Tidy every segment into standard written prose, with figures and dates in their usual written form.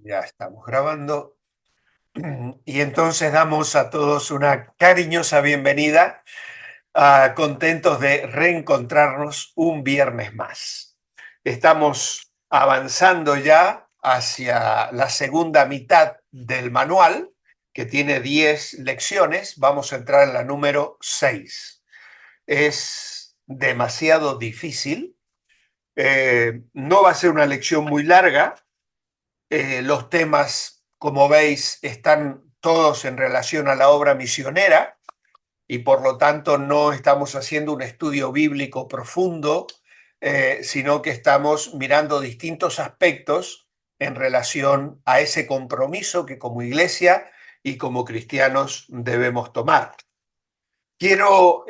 Ya estamos grabando. Y entonces damos a todos una cariñosa bienvenida, contentos de reencontrarnos un viernes más. Estamos avanzando ya hacia la segunda mitad del manual, que tiene 10 lecciones. Vamos a entrar en la número 6. Es demasiado difícil. No va a ser una lección muy larga. Los temas, como veis, están todos en relación a la obra misionera y por lo tanto no estamos haciendo un estudio bíblico profundo, sino que estamos mirando distintos aspectos en relación a ese compromiso que como iglesia y como cristianos debemos tomar. Quiero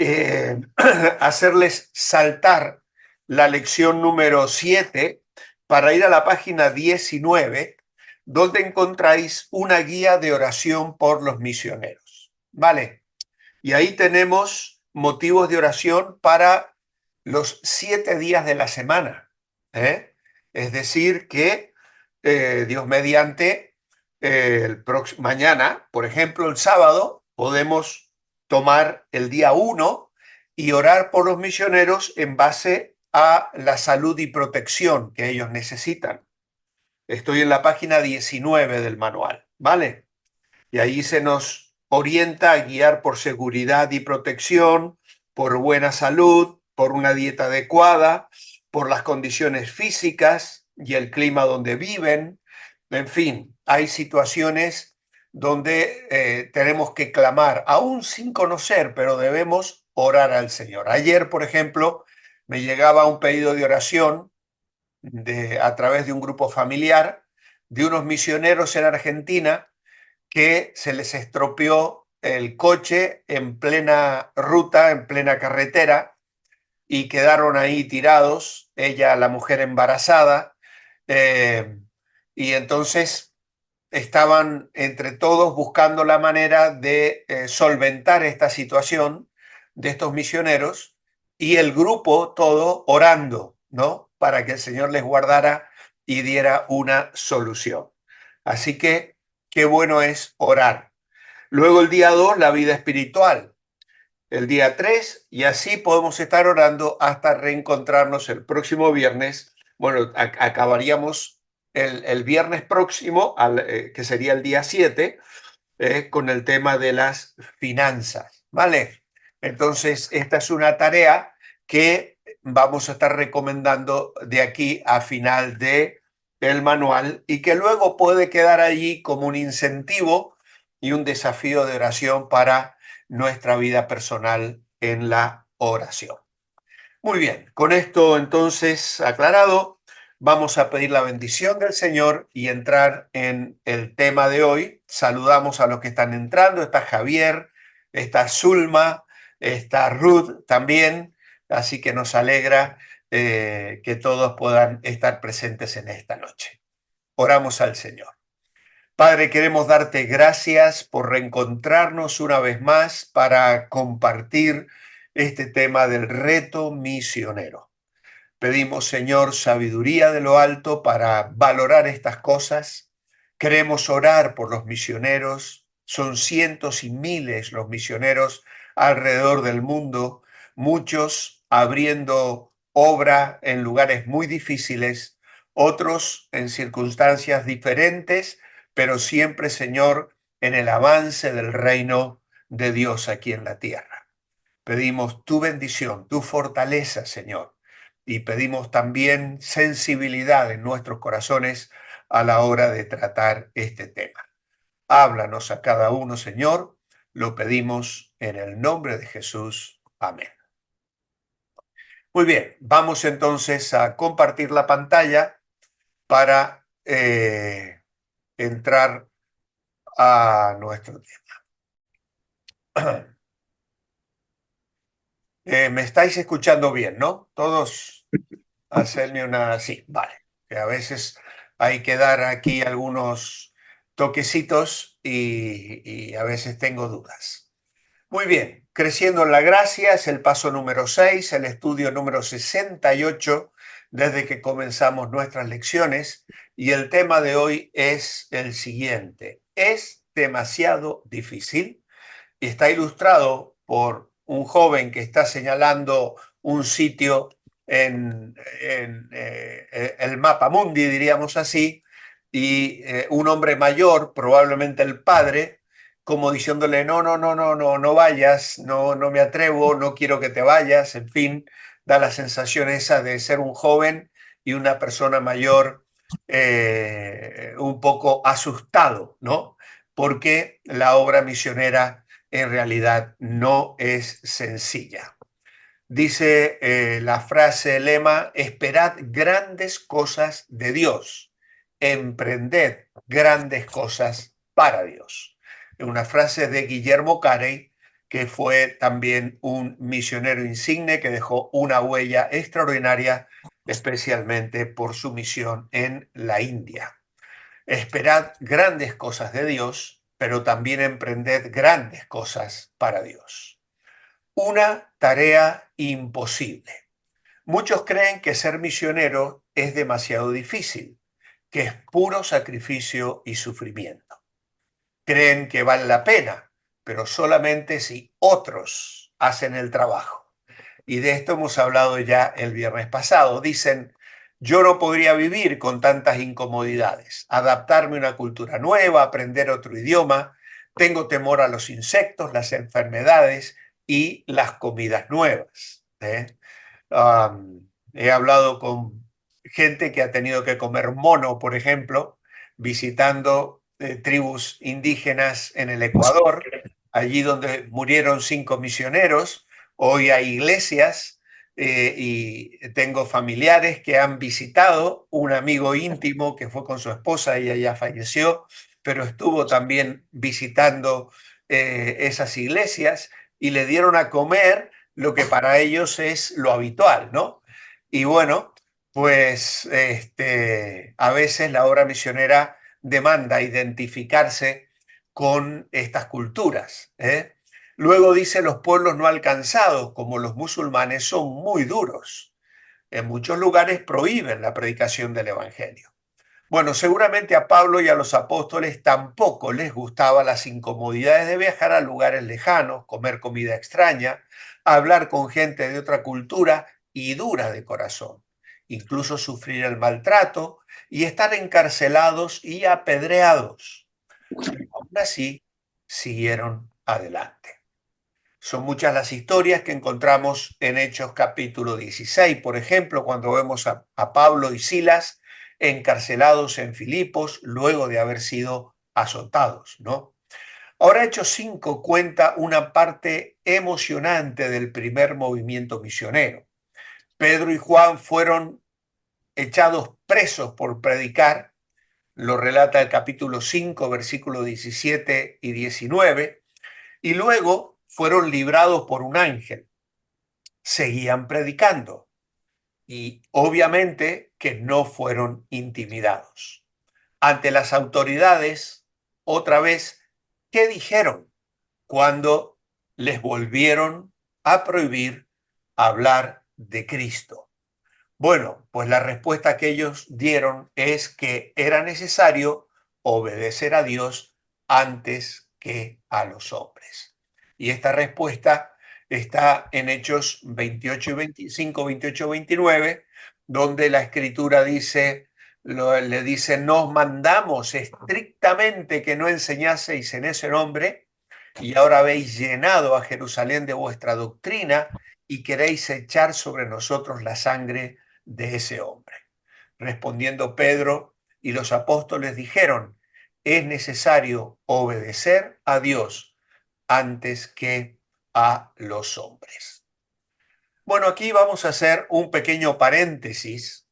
hacerles saltar la lección número 7 para ir a la página 19, donde encontráis una guía de oración por los misioneros. ¿Vale? Y ahí tenemos motivos de oración para los 7 días de la semana. ¿eh? Es decir, que Dios mediante, mañana, por ejemplo, el sábado, podemos tomar el día 1 y orar por los misioneros en base a la salud y protección que ellos necesitan. Estoy en la página 19 del manual, ¿vale? Y ahí se nos orienta a guiar por seguridad y protección, por buena salud, por una dieta adecuada, por las condiciones físicas y el clima donde viven. En fin, hay situaciones donde tenemos que clamar, aún sin conocer, pero debemos orar al Señor. Ayer, por ejemplo, me llegaba un pedido de oración a través de un grupo familiar de unos misioneros en Argentina que se les estropeó el coche en plena ruta, en plena carretera, y quedaron ahí tirados, ella, la mujer embarazada, eh, y entonces estaban entre todos buscando la manera de solventar esta situación de estos misioneros y el grupo todo orando, ¿no? Para que el Señor les guardara y diera una solución. Así que qué bueno es orar. Luego el día 2, la vida espiritual. El día 3, y así podemos estar orando hasta reencontrarnos el próximo viernes. Bueno, acabaríamos el viernes próximo, que sería el día 7, con el tema de las finanzas, ¿vale? Entonces, esta es una tarea que vamos a estar recomendando de aquí a final de el manual y que luego puede quedar allí como un incentivo y un desafío de oración para nuestra vida personal en la oración. Muy bien, con esto entonces aclarado, vamos a pedir la bendición del Señor y entrar en el tema de hoy. Saludamos a los que están entrando, está Javier, está Zulma, está Ruth también, así que nos alegra que todos puedan estar presentes en esta noche. Oramos al Señor. Padre, queremos darte gracias por reencontrarnos una vez más para compartir este tema del reto misionero. Pedimos, Señor, sabiduría de lo alto para valorar estas cosas. Queremos orar por los misioneros. Son cientos y miles los misioneros alrededor del mundo, muchos abriendo obra en lugares muy difíciles, otros en circunstancias diferentes, pero siempre, Señor, en el avance del reino de Dios aquí en la tierra. Pedimos tu bendición, tu fortaleza, Señor, y pedimos también sensibilidad en nuestros corazones a la hora de tratar este tema. Háblanos a cada uno, Señor, lo pedimos en el nombre de Jesús. Amén. Muy bien, vamos entonces a compartir la pantalla para entrar a nuestro tema. Me estáis escuchando bien, ¿no? Todos hacerme una... Sí, vale. Que a veces hay que dar aquí algunos toquecitos y a veces tengo dudas. Muy bien, creciendo en la gracia es el paso número 6, el estudio número 68 desde que comenzamos nuestras lecciones y el tema de hoy es el siguiente. ¿Es demasiado difícil? Y está ilustrado por un joven que está señalando un sitio en el mapa mundi, diríamos así, y un hombre mayor, probablemente el padre, como diciéndole, no, no, no, no, no, no vayas, no, no me atrevo, no quiero que te vayas, en fin, da la sensación esa de ser un joven y una persona mayor un poco asustado, ¿no? Porque la obra misionera en realidad no es sencilla. Dice la frase lema, esperad grandes cosas de Dios, emprended grandes cosas para Dios. Una frase de Guillermo Carey, que fue también un misionero insigne que dejó una huella extraordinaria, especialmente por su misión en la India. Esperad grandes cosas de Dios, pero también emprended grandes cosas para Dios. Una tarea imposible. Muchos creen que ser misionero es demasiado difícil, que es puro sacrificio y sufrimiento. Creen que vale la pena, pero solamente si otros hacen el trabajo. Y de esto hemos hablado ya el viernes pasado. Dicen, yo no podría vivir con tantas incomodidades, adaptarme a una cultura nueva, aprender otro idioma, tengo temor a los insectos, las enfermedades y las comidas nuevas. He hablado con gente que ha tenido que comer mono, por ejemplo, visitando tribus indígenas en el Ecuador, allí donde murieron 5 misioneros. Hoy hay iglesias y tengo familiares que han visitado, un amigo íntimo que fue con su esposa, ella ya falleció, pero estuvo también visitando esas iglesias y le dieron a comer lo que para ellos es lo habitual, ¿no? Y bueno, pues a veces la obra misionera demanda identificarse con estas culturas, ¿eh? Luego dice, los pueblos no alcanzados, como los musulmanes, son muy duros. En muchos lugares prohíben la predicación del Evangelio. Bueno, seguramente a Pablo y a los apóstoles tampoco les gustaban las incomodidades de viajar a lugares lejanos, comer comida extraña, hablar con gente de otra cultura y dura de corazón, incluso sufrir el maltrato y estar encarcelados y apedreados. Pero aún así, siguieron adelante. Son muchas las historias que encontramos en Hechos capítulo 16, por ejemplo, cuando vemos a Pablo y Silas encarcelados en Filipos luego de haber sido azotados, ¿no? Ahora Hechos 5 cuenta una parte emocionante del primer movimiento misionero. Pedro y Juan fueron echados presos por predicar, lo relata el capítulo 5, versículos 17 y 19, y luego fueron librados por un ángel. Seguían predicando y obviamente que no fueron intimidados. Ante las autoridades, otra vez, ¿qué dijeron cuando les volvieron a prohibir hablar de Cristo? Bueno, pues la respuesta que ellos dieron es que era necesario obedecer a Dios antes que a los hombres. Y esta respuesta está en Hechos 28 y 25, 28, 29, donde la escritura dice, le dice, nos mandamos estrictamente que no enseñaseis en ese nombre, y ahora habéis llenado a Jerusalén de vuestra doctrina y queréis echar sobre nosotros la sangre de ese hombre. Respondiendo Pedro y los apóstoles dijeron, es necesario obedecer a Dios antes que a los hombres. Bueno, aquí vamos a hacer un pequeño paréntesis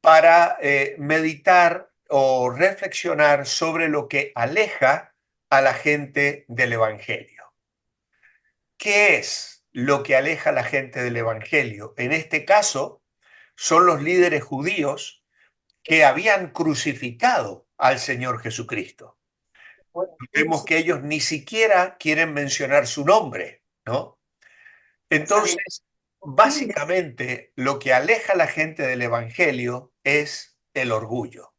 para meditar o reflexionar sobre lo que aleja a la gente del Evangelio. ¿Qué es lo que aleja a la gente del Evangelio? En este caso, son los líderes judíos que habían crucificado al Señor Jesucristo. Vemos que ellos ni siquiera quieren mencionar su nombre, ¿no? Entonces, Básicamente, lo que aleja a la gente del Evangelio es el orgullo.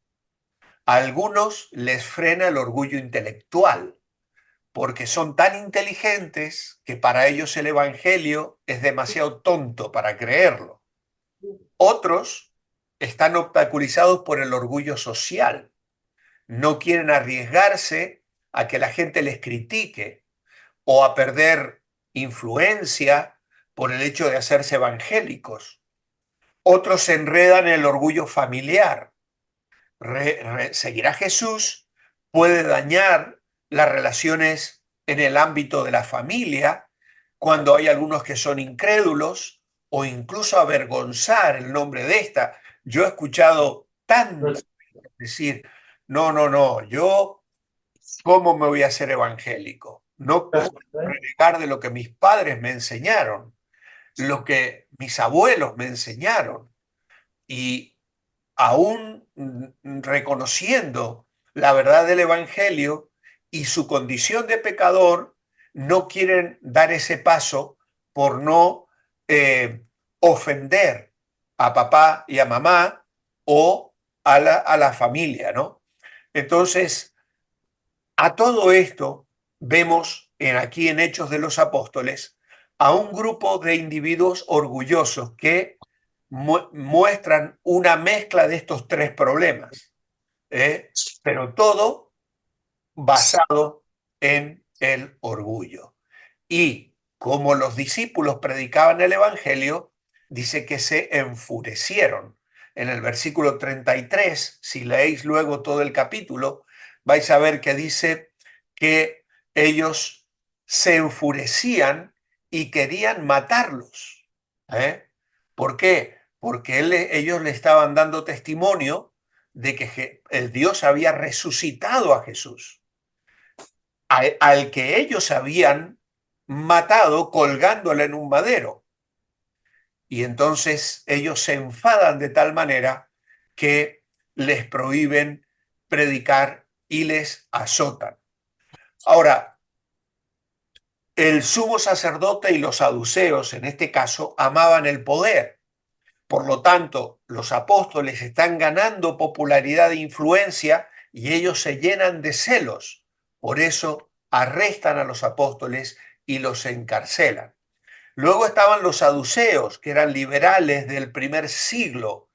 A algunos les frena el orgullo intelectual, porque son tan inteligentes que para ellos el Evangelio es demasiado tonto para creerlo. Otros están obstaculizados por el orgullo social. No quieren arriesgarse a que la gente les critique o a perder influencia por el hecho de hacerse evangélicos. Otros se enredan en el orgullo familiar. Seguir a Jesús puede dañar las relaciones en el ámbito de la familia cuando hay algunos que son incrédulos o incluso avergonzar el nombre de esta. Yo he escuchado tanto decir, no, no, no, yo, ¿cómo me voy a hacer evangélico? No puedo renegar de lo que mis padres me enseñaron, lo que mis abuelos me enseñaron. Y aún reconociendo la verdad del Evangelio y su condición de pecador, no quieren dar ese paso por no ofender a papá y a mamá o a la familia, ¿no? Entonces, a todo esto vemos aquí en Hechos de los Apóstoles a un grupo de individuos orgullosos que muestran una mezcla de estos tres problemas, ¿eh? Pero todo basado en el orgullo. Y como los discípulos predicaban el Evangelio, dice que se enfurecieron. En el versículo 33, si leéis luego todo el capítulo, vais a ver que dice que ellos se enfurecían y querían matarlos. ¿Eh? ¿Por qué? Porque ellos le estaban dando testimonio de que el Dios había resucitado a Jesús, al que ellos habían matado colgándole en un madero. Y entonces ellos se enfadan de tal manera que les prohíben predicar y les azotan. Ahora, el sumo sacerdote y los saduceos, en este caso, amaban el poder. Por lo tanto, los apóstoles están ganando popularidad e influencia y ellos se llenan de celos. Por eso arrestan a los apóstoles y los encarcelan. Luego estaban los saduceos, que eran liberales del primer siglo.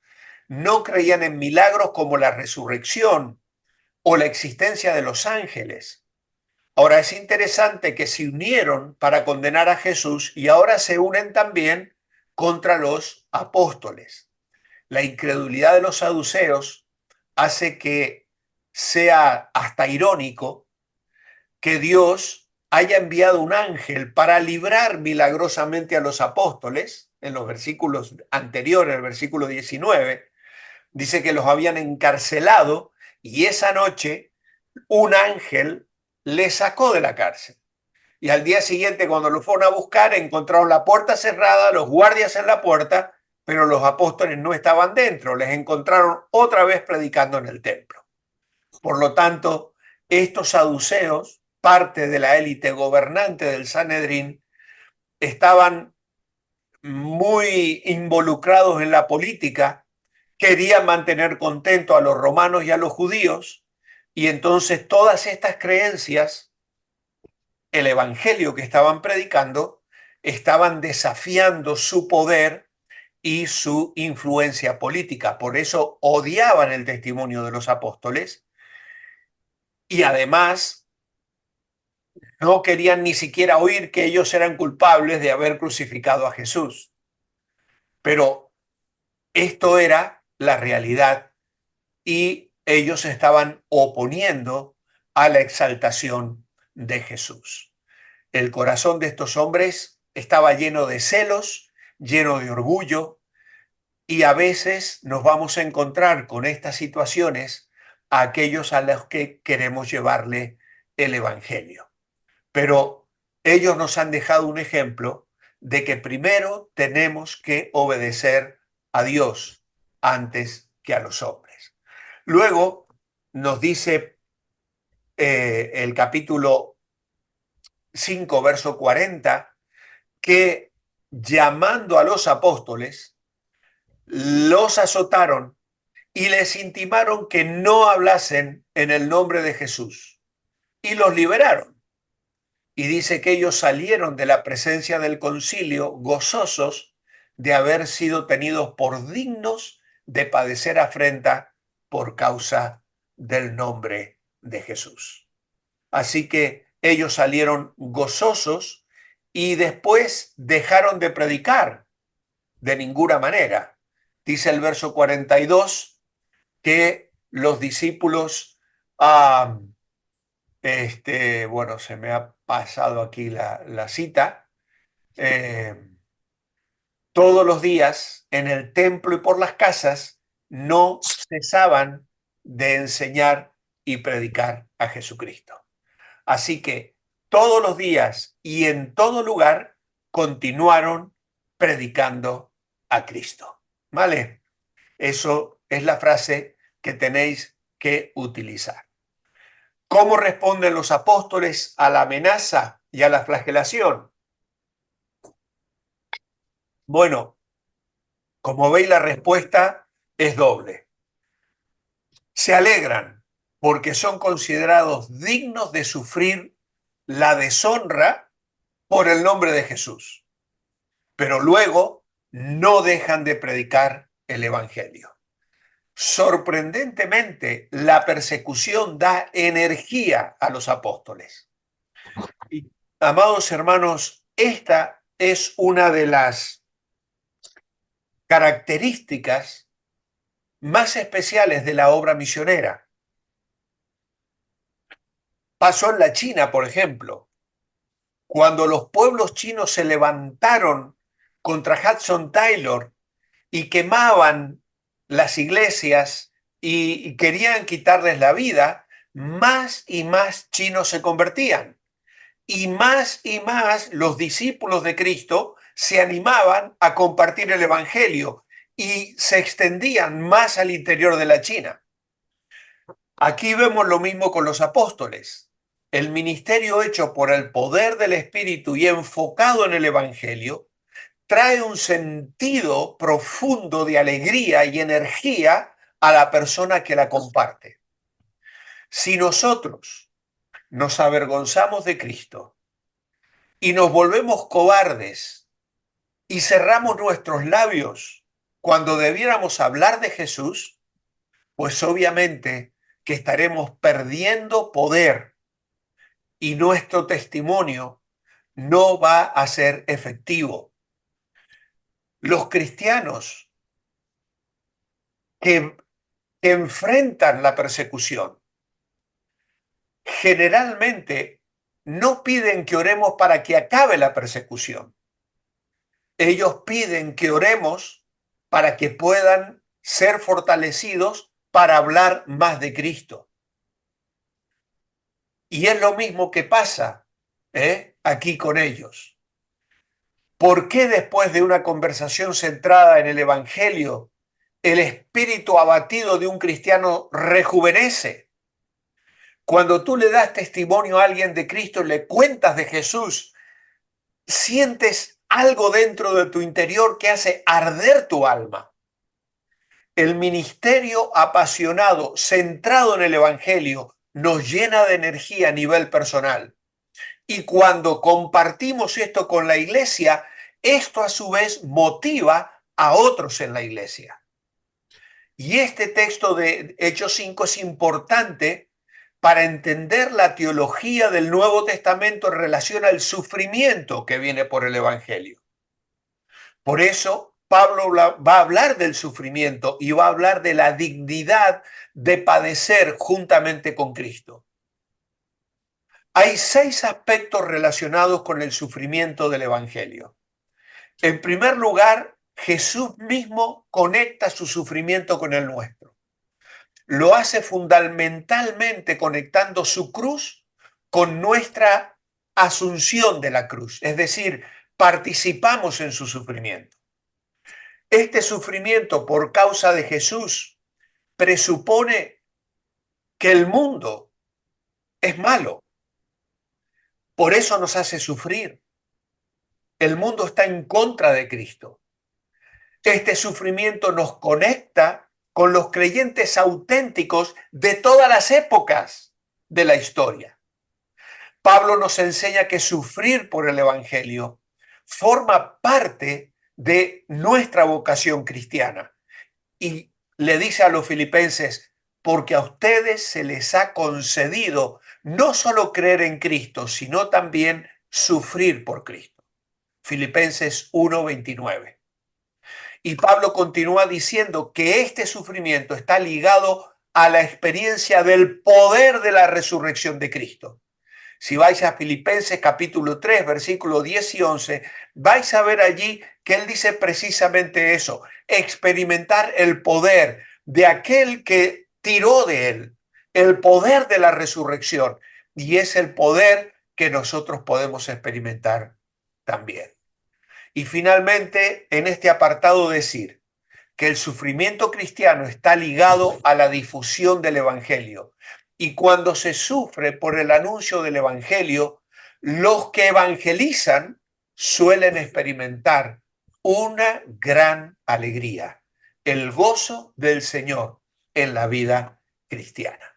No creían en milagros como la resurrección o la existencia de los ángeles. Ahora es interesante que se unieron para condenar a Jesús y ahora se unen también contra los apóstoles. La incredulidad de los saduceos hace que sea hasta irónico que Dios haya enviado un ángel para librar milagrosamente a los apóstoles. En los versículos anteriores, el versículo 19, dice que los habían encarcelado y esa noche un ángel les sacó de la cárcel. Y al día siguiente, cuando lo fueron a buscar, encontraron la puerta cerrada, los guardias en la puerta, pero los apóstoles no estaban dentro, les encontraron otra vez predicando en el templo. Por lo tanto, estos saduceos, parte de la élite gobernante del Sanedrín, estaban muy involucrados en la política, querían mantener contento a los romanos y a los judíos, y entonces todas estas creencias, el evangelio que estaban predicando, estaban desafiando su poder y su influencia política. Por eso odiaban el testimonio de los apóstoles y además no querían ni siquiera oír que ellos eran culpables de haber crucificado a Jesús. Pero esto era la realidad y ellos estaban oponiendo a la exaltación de Jesús. El corazón de estos hombres estaba lleno de celos, lleno de orgullo, y a veces nos vamos a encontrar con estas situaciones a aquellos a los que queremos llevarle el Evangelio. Pero ellos nos han dejado un ejemplo de que primero tenemos que obedecer a Dios antes que a los hombres. Luego nos dice el capítulo 5, verso 40, que llamando a los apóstoles, los azotaron y les intimaron que no hablasen en el nombre de Jesús y los liberaron. Y dice que ellos salieron de la presencia del concilio gozosos de haber sido tenidos por dignos de padecer afrenta por causa del nombre de Jesús. Así que ellos salieron gozosos y después dejaron de predicar de ninguna manera. Dice el verso 42 que los discípulos, bueno, se me ha pasado aquí la cita, eh, todos los días en el templo y por las casas no cesaban de enseñar y predicar a Jesucristo. Así que todos los días y en todo lugar continuaron predicando a Cristo. ¿Vale? Eso es la frase que tenéis que utilizar. ¿Cómo responden los apóstoles a la amenaza y a la flagelación? Bueno, como veis, la respuesta es doble. Se alegran porque son considerados dignos de sufrir la deshonra por el nombre de Jesús, pero luego no dejan de predicar el Evangelio. Sorprendentemente, la persecución da energía a los apóstoles. Y, amados hermanos, esta es una de las características más especiales de la obra misionera. Pasó en la China, por ejemplo, cuando los pueblos chinos se levantaron contra Hudson Taylor y quemaban las iglesias y querían quitarles la vida, más y más chinos se convertían. Y más los discípulos de Cristo se animaban a compartir el Evangelio y se extendían más al interior de la China. Aquí vemos lo mismo con los apóstoles. El ministerio hecho por el poder del Espíritu y enfocado en el Evangelio trae un sentido profundo de alegría y energía a la persona que la comparte. Si nosotros nos avergonzamos de Cristo y nos volvemos cobardes y cerramos nuestros labios cuando debiéramos hablar de Jesús, pues obviamente que estaremos perdiendo poder y nuestro testimonio no va a ser efectivo. Los cristianos que enfrentan la persecución generalmente no piden que oremos para que acabe la persecución. Ellos piden que oremos para que puedan ser fortalecidos para hablar más de Cristo. Y es lo mismo que pasa aquí con ellos. ¿Por qué después de una conversación centrada en el Evangelio, el espíritu abatido de un cristiano rejuvenece? Cuando tú le das testimonio a alguien de Cristo y le cuentas de Jesús, sientes algo dentro de tu interior que hace arder tu alma. El ministerio apasionado, centrado en el Evangelio, nos llena de energía a nivel personal. Y cuando compartimos esto con la iglesia, esto a su vez motiva a otros en la iglesia. Y este texto de Hechos 5 es importante para entender la teología del Nuevo Testamento en relación al sufrimiento que viene por el Evangelio. Por eso Pablo va a hablar del sufrimiento y va a hablar de la dignidad de padecer juntamente con Cristo. Hay 6 aspectos relacionados con el sufrimiento del Evangelio. En primer lugar, Jesús mismo conecta su sufrimiento con el nuestro. Lo hace fundamentalmente conectando su cruz con nuestra asunción de la cruz, es decir, participamos en su sufrimiento. Este sufrimiento por causa de Jesús presupone que el mundo es malo, por eso nos hace sufrir. El mundo está en contra de Cristo. Este sufrimiento nos conecta con los creyentes auténticos de todas las épocas de la historia. Pablo nos enseña que sufrir por el Evangelio forma parte de nuestra vocación cristiana. Y le dice a los filipenses, porque a ustedes se les ha concedido no solo creer en Cristo, sino también sufrir por Cristo. Filipenses 1:29. Y Pablo continúa diciendo que este sufrimiento está ligado a la experiencia del poder de la resurrección de Cristo. Si vais a Filipenses capítulo 3, versículos 10 y 11, vais a ver allí que él dice precisamente eso, experimentar el poder de aquel que tiró de él, el poder de la resurrección, y es el poder que nosotros podemos experimentar también. Y finalmente, en este apartado decir que el sufrimiento cristiano está ligado a la difusión del Evangelio. Y cuando se sufre por el anuncio del Evangelio, los que evangelizan suelen experimentar una gran alegría, el gozo del Señor en la vida cristiana.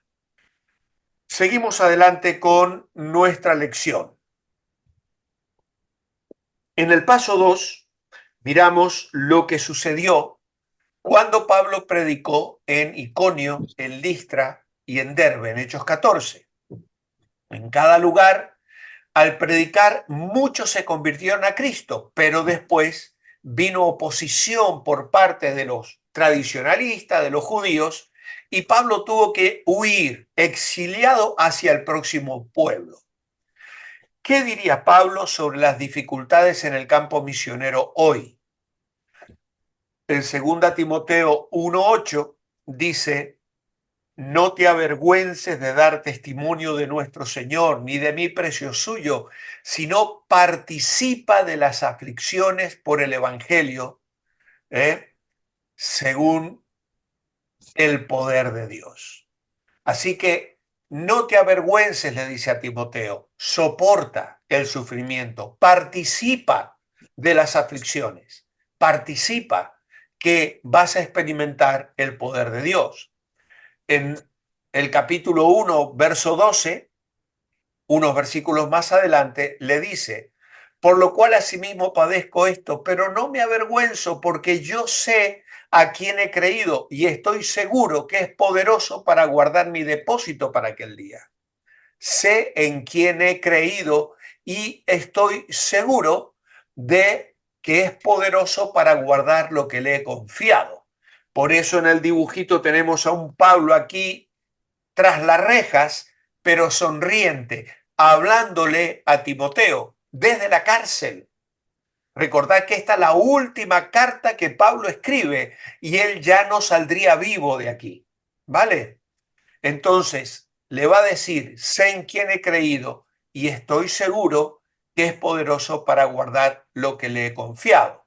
Seguimos adelante con nuestra lección. En el paso 2, miramos lo que sucedió cuando Pablo predicó en Iconio, en Listra y en Derbe, en Hechos 14. En cada lugar, al predicar, muchos se convirtieron a Cristo, pero después vino oposición por parte de los tradicionalistas, de los judíos, y Pablo tuvo que huir, exiliado hacia el próximo pueblo. ¿Qué diría Pablo sobre las dificultades en el campo misionero hoy? En 2 Timoteo 1:8 dice, no te avergüences de dar testimonio de nuestro Señor, ni de mí precio suyo, sino participa de las aflicciones por el Evangelio, según el poder de Dios. Así que no te avergüences, le dice a Timoteo, soporta el sufrimiento, participa de las aflicciones, participa que vas a experimentar el poder de Dios. En el capítulo 1, verso 12, unos versículos más adelante, le dice, por lo cual asimismo padezco esto, pero no me avergüenzo porque yo sé a quién he creído y estoy seguro que es poderoso para guardar mi depósito para aquel día. Sé en quién he creído y estoy seguro de que es poderoso para guardar lo que le he confiado. Por eso en el dibujito tenemos a un Pablo aquí tras las rejas, pero sonriente, hablándole a Timoteo desde la cárcel. Recordad que esta es la última carta que Pablo escribe y él ya no saldría vivo de aquí, ¿vale? Entonces le va a decir, sé en quién he creído y estoy seguro que es poderoso para guardar lo que le he confiado.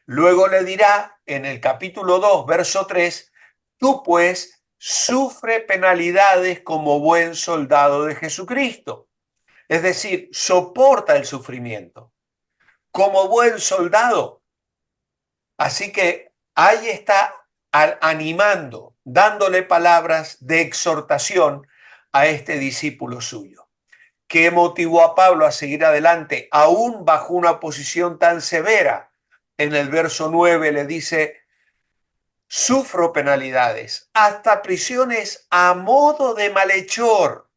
Luego le dirá en el capítulo 2, verso 3, tú pues sufre penalidades como buen soldado de Jesucristo. Es decir, soporta el sufrimiento como buen soldado. Así que ahí está animando, dándole palabras de exhortación a este discípulo suyo. ¿Qué motivó a Pablo a seguir adelante, aún bajo una posición tan severa? En el verso 9 le dice, sufro penalidades, hasta prisiones a modo de malhechor,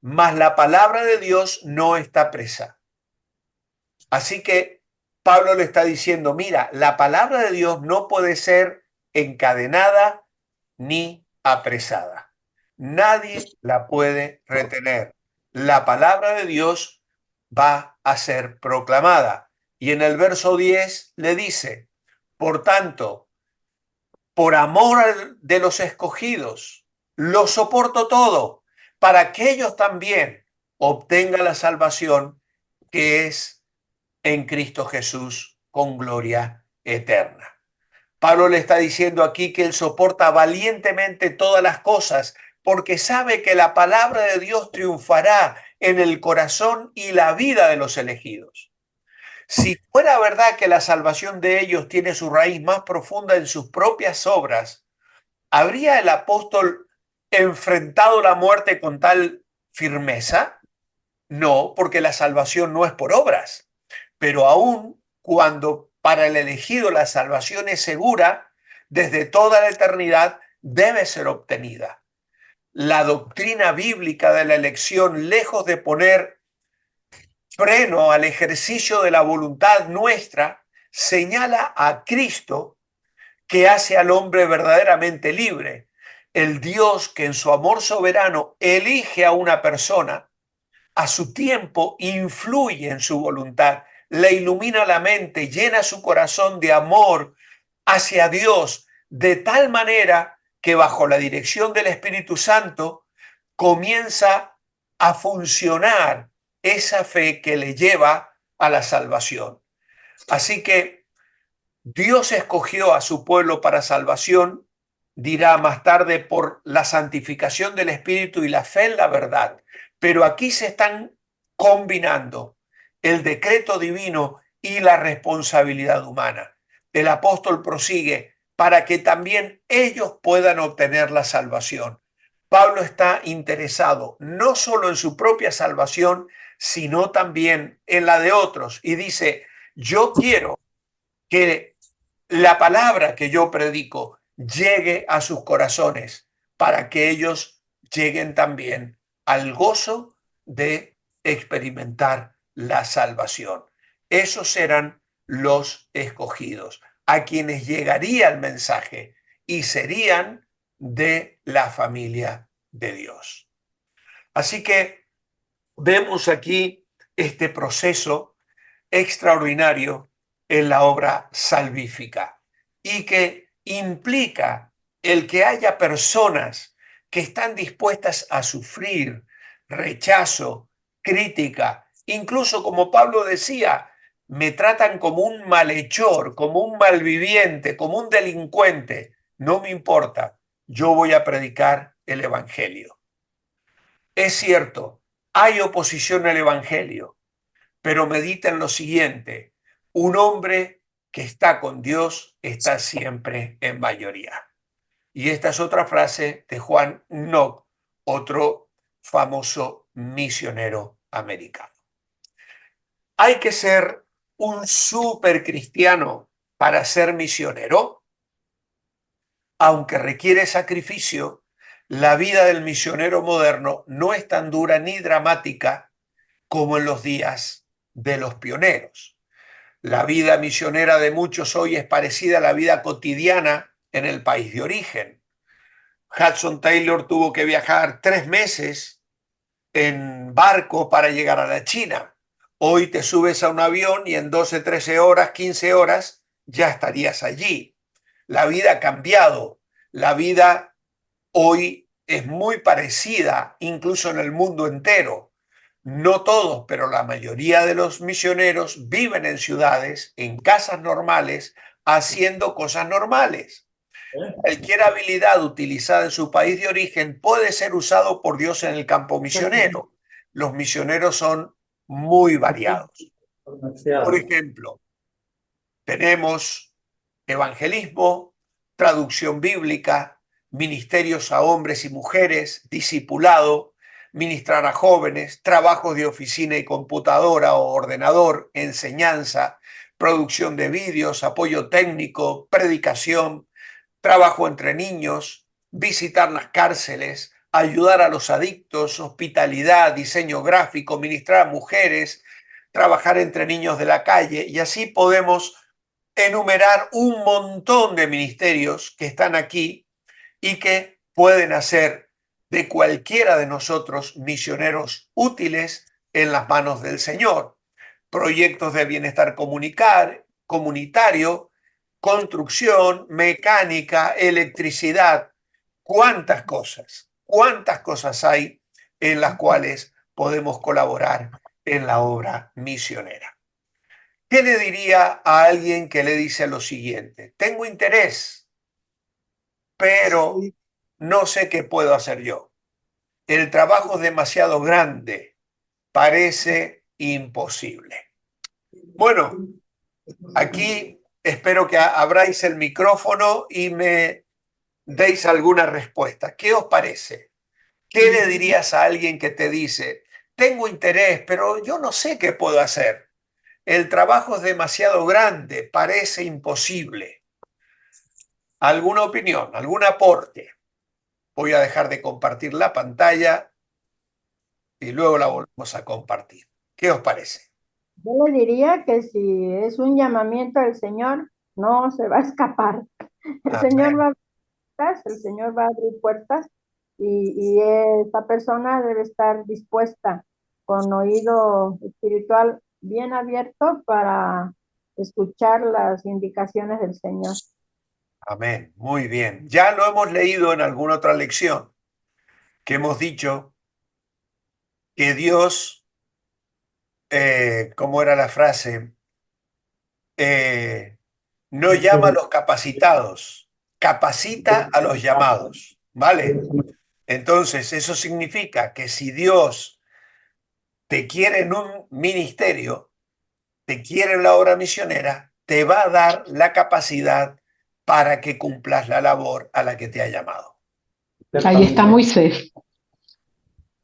mas la palabra de Dios no está presa. Así que Pablo le está diciendo, mira, la palabra de Dios no puede ser encadenada ni apresada. Nadie la puede retener. La palabra de Dios va a ser proclamada. Y en el verso 10 le dice, por tanto, por amor de los escogidos, lo soporto todo, para que ellos también obtengan la salvación que es en Cristo Jesús con gloria eterna. Pablo le está diciendo aquí que él soporta valientemente todas las cosas porque sabe que la palabra de Dios triunfará en el corazón y la vida de los elegidos. Si fuera verdad que la salvación de ellos tiene su raíz más profunda en sus propias obras, ¿habría el apóstol enfrentado la muerte con tal firmeza? No, porque la salvación no es por obras. Pero aún cuando para el elegido la salvación es segura, desde toda la eternidad debe ser obtenida. La doctrina bíblica de la elección, lejos de poner freno al ejercicio de la voluntad nuestra, señala a Cristo que hace al hombre verdaderamente libre. El Dios que en su amor soberano elige a una persona, a su tiempo influye en su voluntad, le ilumina la mente, llena su corazón de amor hacia Dios, de tal manera que bajo la dirección del Espíritu Santo comienza a funcionar esa fe que le lleva a la salvación. Así que Dios escogió a su pueblo para salvación, dirá más tarde, por la santificación del Espíritu y la fe en la verdad. Pero aquí se están combinando el decreto divino y la responsabilidad humana. El apóstol prosigue para que también ellos puedan obtener la salvación. Pablo está interesado no solo en su propia salvación, sino también en la de otros. Y dice, yo quiero que la palabra que yo predico llegue a sus corazones para que ellos lleguen también al gozo de experimentar la salvación. Esos eran los escogidos, a quienes llegaría el mensaje y serían de la familia de Dios. Así que vemos aquí este proceso extraordinario en la obra salvífica y que implica el que haya personas que están dispuestas a sufrir rechazo, crítica, incluso como Pablo decía, me tratan como un malhechor, como un malviviente, como un delincuente. No me importa, yo voy a predicar el Evangelio. Es cierto, hay oposición al Evangelio, pero medita en lo siguiente, un hombre que está con Dios está siempre en mayoría. Y esta es otra frase de Juan Knox, otro famoso misionero americano. ¿Hay que ser un super cristiano para ser misionero? Aunque requiere sacrificio, la vida del misionero moderno no es tan dura ni dramática como en los días de los pioneros. La vida misionera de muchos hoy es parecida a la vida cotidiana en el país de origen. Hudson Taylor tuvo que viajar 3 meses en barco para llegar a la China. Hoy te subes a un avión y en 12, 13 horas, 15 horas ya estarías allí. La vida ha cambiado. La vida hoy es muy parecida, incluso en el mundo entero. No todos, pero la mayoría de los misioneros viven en ciudades, en casas normales, haciendo cosas normales. Cualquier habilidad utilizada en su país de origen puede ser usado por Dios en el campo misionero. Los misioneros son muy variados. Por ejemplo, tenemos evangelismo, traducción bíblica, ministerios a hombres y mujeres, discipulado, ministrar a jóvenes, trabajos de oficina y computadora o ordenador, enseñanza, producción de vídeos, apoyo técnico, predicación, trabajo entre niños, visitar las cárceles, ayudar a los adictos, hospitalidad, diseño gráfico, ministrar a mujeres, trabajar entre niños de la calle, y así podemos enumerar un montón de ministerios que están aquí y que pueden hacer de cualquiera de nosotros misioneros útiles en las manos del Señor. Proyectos de bienestar comunitario, construcción, mecánica, electricidad. Cuántas cosas hay en las cuales podemos colaborar en la obra misionera. ¿Qué le diría a alguien que le dice lo siguiente? Tengo interés, pero no sé qué puedo hacer yo. El trabajo es demasiado grande, parece imposible. Bueno, aquí espero que abráis el micrófono y me deis alguna respuesta. ¿Qué os parece? ¿Qué le dirías a alguien que te dice, tengo interés, pero yo no sé qué puedo hacer? El trabajo es demasiado grande, parece imposible. ¿Alguna opinión, algún aporte? Voy a dejar de compartir la pantalla y luego la volvemos a compartir. ¿Qué os parece? Yo le diría que si es un llamamiento del Señor, no se va a escapar. El Señor Amén. va a abrir puertas, el Señor va a abrir puertas y esa persona debe estar dispuesta con oído espiritual bien abierto para escuchar las indicaciones del Señor. Amén. Muy bien. Ya lo hemos leído en alguna otra lección, que hemos dicho que Dios, ¿cómo era la frase? Eh, no llama a los capacitados, capacita a los llamados, ¿vale? Entonces, eso significa que si Dios te quiere en un ministerio, te quiere en la obra misionera, te va a dar la capacidad para que cumplas la labor a la que te ha llamado. Ahí está Moisés,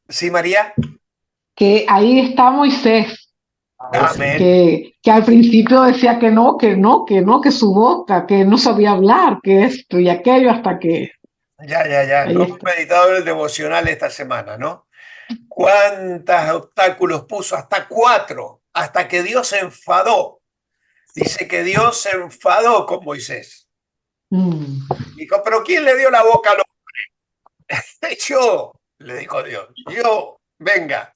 ¿Sí, María? que ahí está Moisés, Amén. que al principio decía que no, que no, que no, que su boca, que no sabía hablar, que esto y aquello, hasta que Ya. ahí Lo hemos está. meditado en el devocional esta semana, ¿no? ¿Cuántos obstáculos puso? Hasta 4, hasta que Dios se enfadó. Dice que Dios se enfadó con Moisés. Mm. Dijo, pero ¿quién le dio la boca al hombre? Yo, le dijo Dios. Yo, venga.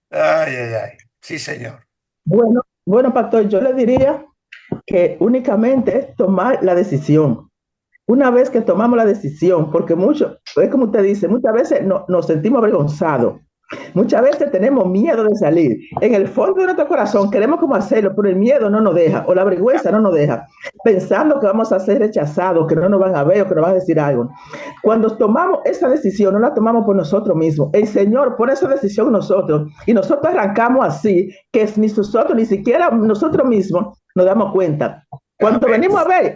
Ay. Sí, señor. Bueno, pastor, yo le diría que únicamente es tomar la decisión. Una vez que tomamos la decisión, porque mucho, es como usted dice, muchas veces nos sentimos avergonzados, muchas veces tenemos miedo de salir. En el fondo de nuestro corazón queremos como hacerlo, pero el miedo no nos deja, o la vergüenza no nos deja, pensando que vamos a ser rechazados, que no nos van a ver o que nos van a decir algo. Cuando tomamos esa decisión, no la tomamos por nosotros mismos. El Señor pone esa decisión en nosotros y nosotros arrancamos así, que es ni nosotros, ni siquiera nosotros mismos nos damos cuenta. Cuando Amén. venimos a ver,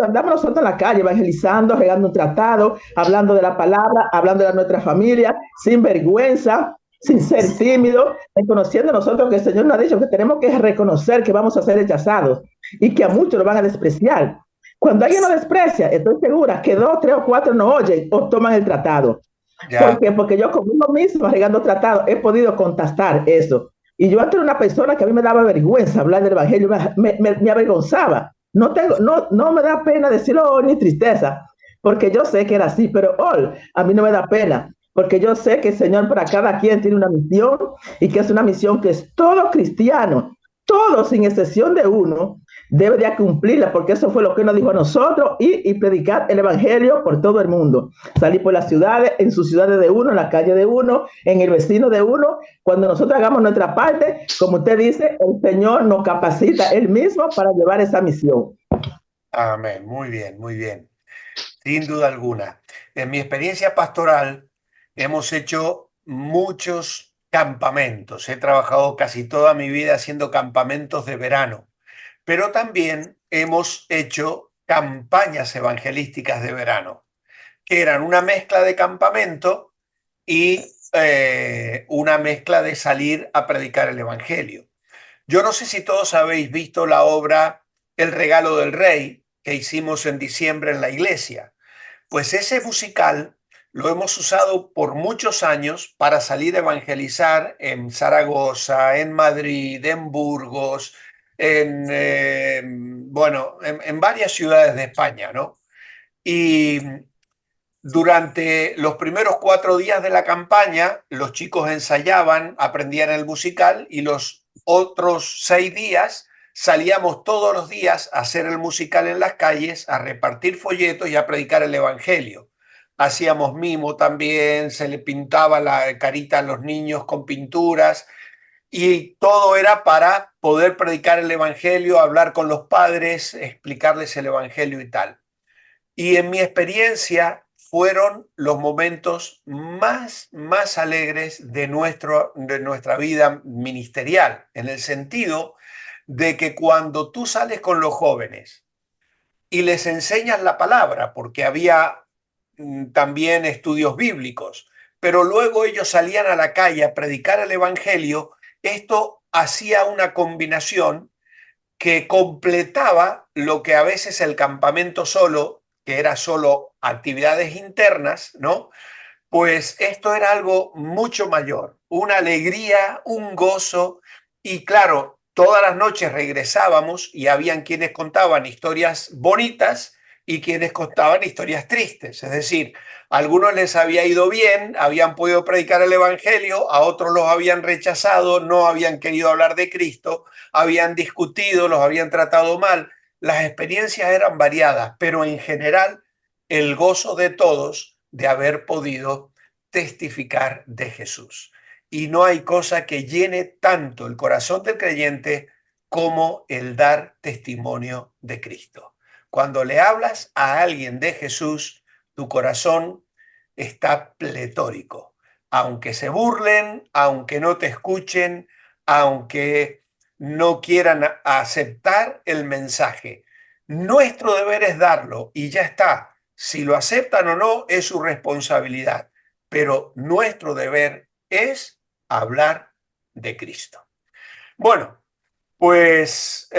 andamos nosotros en la calle evangelizando, regando un tratado, hablando de la palabra, hablando de nuestra familia, sin vergüenza, sin ser tímido, reconociendo nosotros que el Señor nos ha dicho que tenemos que reconocer que vamos a ser rechazados y que a muchos nos van a despreciar. Cuando alguien nos desprecia, estoy segura que 2, 3 o 4 no oyen o toman el tratado. ¿Por Ya, qué? Porque yo conmigo mismo, regando tratado, he podido contestar eso. Y yo antes era una persona que a mí me daba vergüenza hablar del evangelio, me avergonzaba. No me da pena decirlo ni tristeza, porque yo sé que era así, pero hoy a mí no me da pena, porque yo sé que el Señor para cada quien tiene una misión y que es una misión que es todo cristiano, todo sin excepción de uno, debe de cumplirla, porque eso fue lo que nos dijo a nosotros y predicar el evangelio por todo el mundo. Salir por las ciudades, en sus ciudades de uno, en la calle de uno, en el vecino de uno. Cuando nosotros hagamos nuestra parte, como usted dice, el Señor nos capacita él mismo para llevar esa misión. amén. Muy bien, muy bien. Sin duda alguna. En mi experiencia pastoral hemos hecho muchos campamentos. He trabajado casi toda mi vida haciendo campamentos de verano, pero también hemos hecho campañas evangelísticas de verano, que eran una mezcla de campamento y una mezcla de salir a predicar el evangelio. Yo no sé si todos habéis visto la obra El regalo del rey que hicimos en diciembre en la iglesia. Pues ese musical lo hemos usado por muchos años para salir a evangelizar en Zaragoza, en Madrid, en Burgos, en varias ciudades de España, ¿no? Y durante los primeros 4 días de la campaña, los chicos ensayaban, aprendían el musical y los otros 6 días salíamos todos los días a hacer el musical en las calles, a repartir folletos y a predicar el evangelio. Hacíamos mimo también, se le pintaba la carita a los niños con pinturas y todo era para poder predicar el evangelio, hablar con los padres, explicarles el evangelio y tal. Y en mi experiencia fueron los momentos más alegres de nuestra vida ministerial, en el sentido de que cuando tú sales con los jóvenes y les enseñas la palabra, porque había también estudios bíblicos, pero luego ellos salían a la calle a predicar el evangelio, esto hacía una combinación que completaba lo que a veces el campamento solo, que era solo actividades internas, ¿no? Pues esto era algo mucho mayor, una alegría, un gozo, y claro, todas las noches regresábamos y habían quienes contaban historias bonitas y quienes contaban historias tristes, es decir, a algunos les había ido bien, habían podido predicar el evangelio, a otros los habían rechazado, no habían querido hablar de Cristo, habían discutido, los habían tratado mal. Las experiencias eran variadas, pero en general el gozo de todos de haber podido testificar de Jesús. Y no hay cosa que llene tanto el corazón del creyente como el dar testimonio de Cristo. Cuando le hablas a alguien de Jesús, tu corazón está pletórico. Aunque se burlen, aunque no te escuchen, aunque no quieran aceptar el mensaje. Nuestro deber es darlo y ya está. Si lo aceptan o no es su responsabilidad, pero nuestro deber es hablar de Cristo. Bueno, pues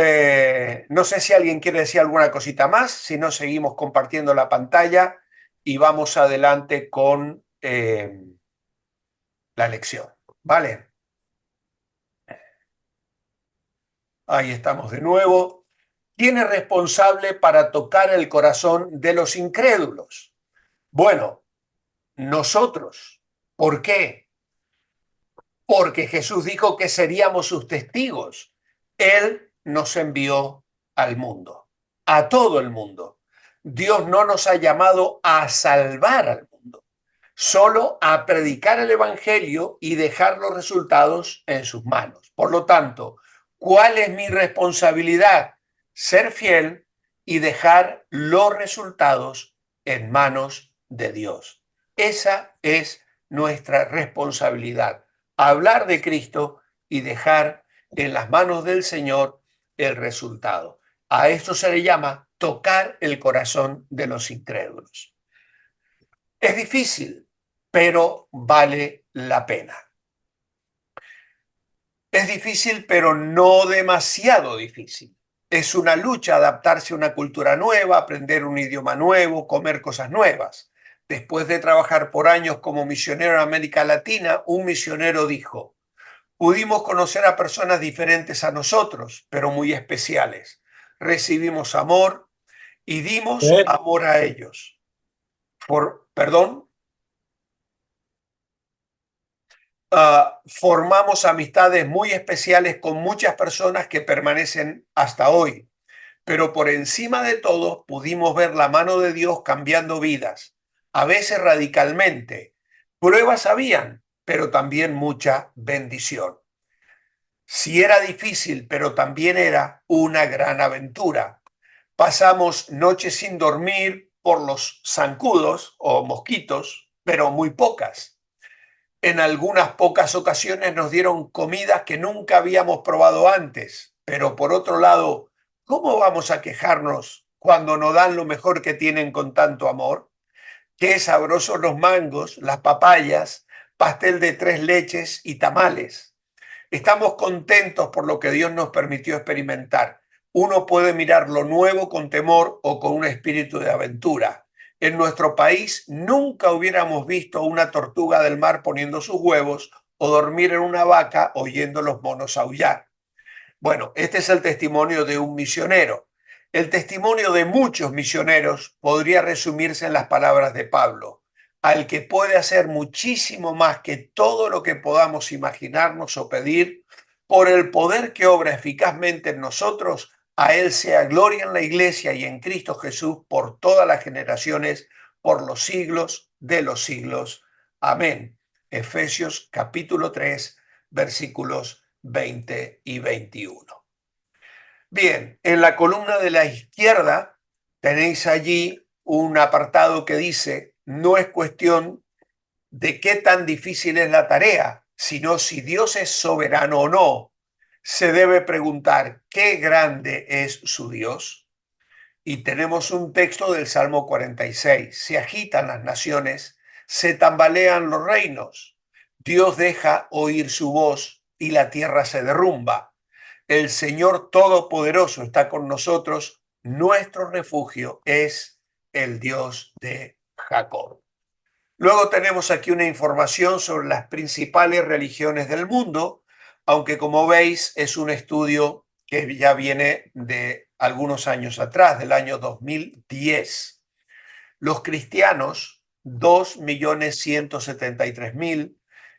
no sé si alguien quiere decir alguna cosita más, si no seguimos compartiendo la pantalla y vamos adelante con la lección. ¿Vale? Ahí estamos de nuevo. ¿Quién es responsable para tocar el corazón de los incrédulos? Bueno, nosotros. ¿Por qué? Porque Jesús dijo que seríamos sus testigos. Él nos envió al mundo, a todo el mundo. Dios no nos ha llamado a salvar al mundo, solo a predicar el evangelio y dejar los resultados en sus manos. Por lo tanto, ¿cuál es mi responsabilidad? Ser fiel y dejar los resultados en manos de Dios. Esa es nuestra responsabilidad. Hablar de Cristo y dejar en las manos del Señor el resultado. A esto se le llama tocar el corazón de los incrédulos. Es difícil, pero vale la pena. Es difícil, pero no demasiado difícil. Es una lucha adaptarse a una cultura nueva, aprender un idioma nuevo, comer cosas nuevas. Después de trabajar por años como misionero en América Latina, un misionero dijo: pudimos conocer a personas diferentes a nosotros, pero muy especiales. Recibimos amor y dimos amor a ellos. Formamos amistades muy especiales con muchas personas que permanecen hasta hoy, pero por encima de todo pudimos ver la mano de Dios cambiando vidas, a veces radicalmente. Pruebas habían, pero también mucha bendición. Sí era difícil, pero también era una gran aventura. Pasamos noches sin dormir por los zancudos o mosquitos, pero muy pocas. En algunas pocas ocasiones nos dieron comidas que nunca habíamos probado antes, pero por otro lado, ¿cómo vamos a quejarnos cuando nos dan lo mejor que tienen con tanto amor? Qué sabrosos los mangos, las papayas, pastel de 3 leches y tamales. Estamos contentos por lo que Dios nos permitió experimentar. Uno puede mirar lo nuevo con temor o con un espíritu de aventura. En nuestro país nunca hubiéramos visto una tortuga del mar poniendo sus huevos o dormir en una vaca oyendo los monos aullar. Bueno, este es el testimonio de un misionero. El testimonio de muchos misioneros podría resumirse en las palabras de Pablo: al que puede hacer muchísimo más que todo lo que podamos imaginarnos o pedir, por el poder que obra eficazmente en nosotros, a él sea gloria en la Iglesia y en Cristo Jesús por todas las generaciones, por los siglos de los siglos. Amén. Efesios capítulo 3, versículos 20 y 21. Bien, en la columna de la izquierda tenéis allí un apartado que dice: no es cuestión de qué tan difícil es la tarea, sino si Dios es soberano o no. se debe preguntar qué grande es su Dios. Y tenemos un texto del Salmo 46. Se agitan las naciones, se tambalean los reinos. Dios deja oír su voz y la tierra se derrumba. El Señor Todopoderoso está con nosotros. Nuestro refugio es el Dios de Jacob. Luego tenemos aquí una información sobre las principales religiones del mundo, aunque como veis es un estudio que ya viene de algunos años atrás, del año 2010. Los cristianos, 2.173.000,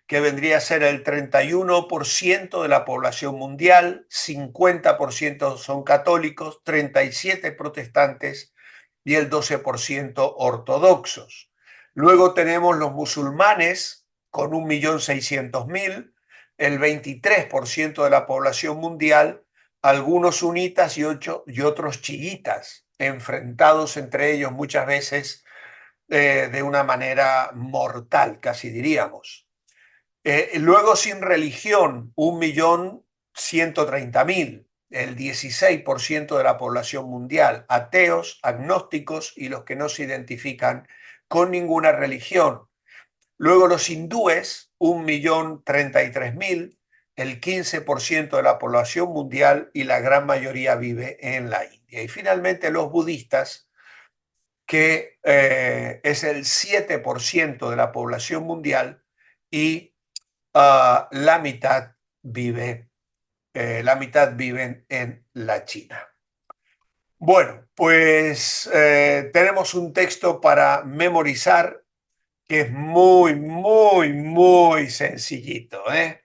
que vendría a ser el 31% de la población mundial, 50% son católicos, 37% protestantes y el 12% ortodoxos. Luego tenemos los musulmanes con 1.600.000, el 23% de la población mundial, algunos sunitas y otros chiitas, enfrentados entre ellos muchas veces de una manera mortal, casi diríamos. Luego sin religión, 1.130.000, el 16% de la población mundial, ateos, agnósticos y los que no se identifican con ninguna religión. Luego los hindúes, 1.033.000, el 15% de la población mundial y la gran mayoría vive en la India. Y finalmente los budistas, que es el 7% de la población mundial y la mitad viven en la China. Bueno, pues tenemos un texto para memorizar que es muy, muy, muy sencillito, ¿eh?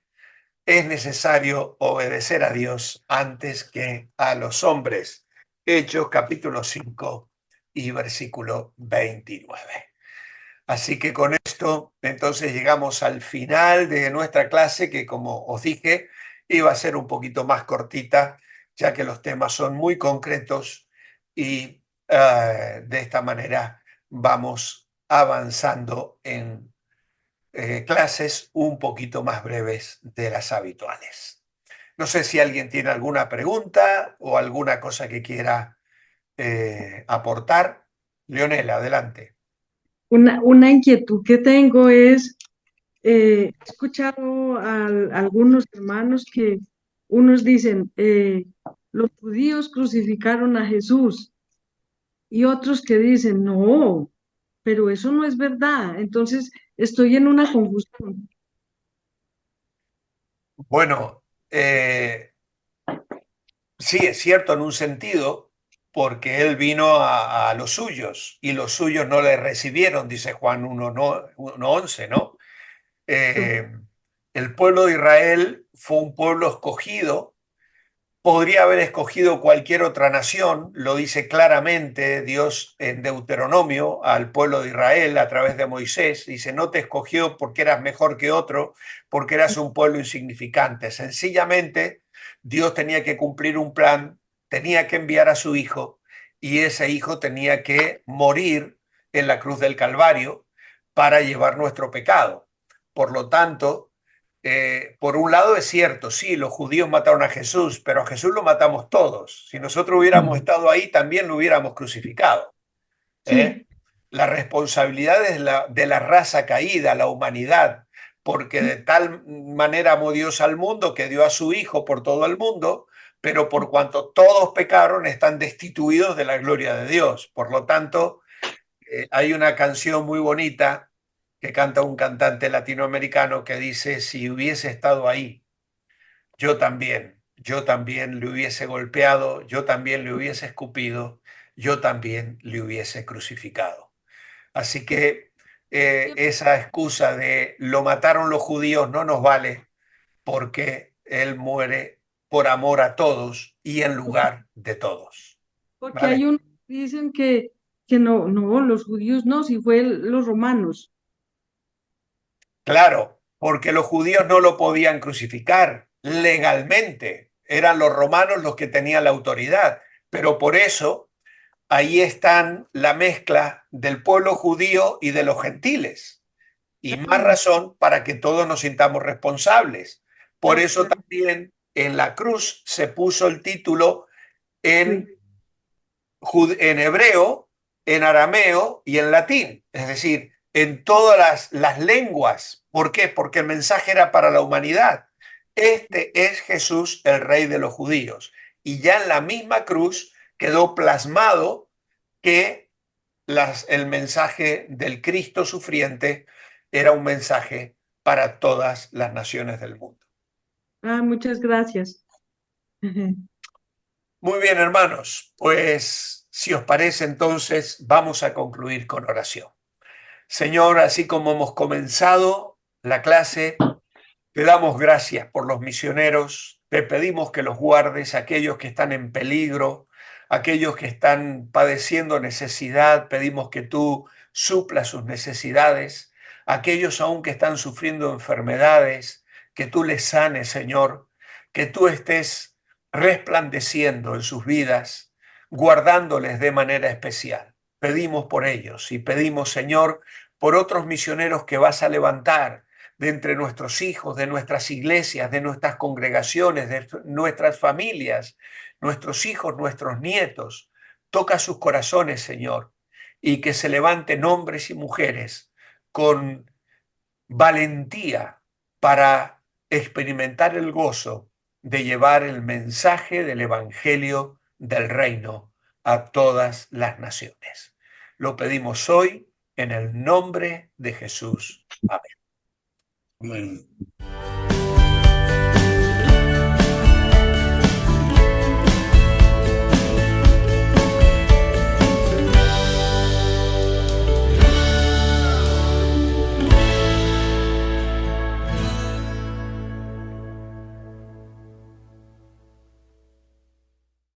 Es necesario obedecer a Dios antes que a los hombres. Hechos capítulo 5 y versículo 29. Así que con esto, entonces llegamos al final de nuestra clase, que como os dije, iba a ser un poquito más cortita, ya que los temas son muy concretos y de esta manera vamos avanzando en clases un poquito más breves de las habituales. No sé si alguien tiene alguna pregunta o alguna cosa que quiera aportar. Leonel, adelante. Una inquietud que tengo es, he escuchado a algunos hermanos que unos dicen, los judíos crucificaron a Jesús y otros que dicen, no, pero eso no es verdad. Entonces estoy en una confusión. Bueno, sí, es cierto en un sentido, porque él vino a los suyos y los suyos no le recibieron, dice Juan 1:11, ¿no? Eh, el pueblo de Israel fue un pueblo escogido, podría haber escogido cualquier otra nación, lo dice claramente Dios en Deuteronomio al pueblo de Israel a través de Moisés, dice, no te escogió porque eras mejor que otro, porque eras un pueblo insignificante, sencillamente Dios tenía que cumplir un plan, tenía que enviar a su hijo y ese hijo tenía que morir en la cruz del Calvario para llevar nuestro pecado. Por lo tanto, por un lado es cierto, sí, los judíos mataron a Jesús, pero a Jesús lo matamos todos. Si nosotros hubiéramos estado ahí, también lo hubiéramos crucificado. ¿eh? Sí, La responsabilidad es de la raza caída, la humanidad, porque de tal manera amó Dios al mundo que dio a su Hijo por todo el mundo, pero por cuanto todos pecaron, están destituidos de la gloria de Dios. Por lo tanto, hay una canción muy bonita que canta un cantante latinoamericano que dice, si hubiese estado ahí, yo también le hubiese golpeado, yo también le hubiese escupido, yo también le hubiese crucificado. Así que esa excusa de lo mataron los judíos no nos vale porque él muere por amor a todos y en lugar de todos. porque ¿Vale? hay unos que dicen que no, no, los judíos no, si fue los romanos. Claro, porque los judíos no lo podían crucificar legalmente. Eran los romanos los que tenían la autoridad. Pero por eso ahí están la mezcla del pueblo judío y de los gentiles. Y más razón para que todos nos sintamos responsables. Por eso también en la cruz se puso el título en hebreo, en arameo y en latín, es decir, en todas las lenguas. ¿Por qué? Porque el mensaje era para la humanidad. Este es Jesús, el Rey de los judíos. Y ya en la misma cruz quedó plasmado que el mensaje del Cristo sufriente era un mensaje para todas las naciones del mundo. Muchas gracias. Muy bien, hermanos, pues si os parece, entonces vamos a concluir con oración. Señor, así como hemos comenzado la clase, te damos gracias por los misioneros, te pedimos que los guardes, aquellos que están en peligro, aquellos que están padeciendo necesidad, pedimos que tú suplas sus necesidades, aquellos aún que están sufriendo enfermedades, que tú les sanes, Señor, que tú estés resplandeciendo en sus vidas, guardándoles de manera especial. Pedimos por ellos y pedimos, Señor, por otros misioneros que vas a levantar de entre nuestros hijos, de nuestras iglesias, de nuestras congregaciones, de nuestras familias, nuestros hijos, nuestros nietos. Toca sus corazones, Señor, y que se levanten hombres y mujeres con valentía para experimentar el gozo de llevar el mensaje del Evangelio del Reino a todas las naciones. Lo pedimos hoy en el nombre de Jesús. Amén. Amén.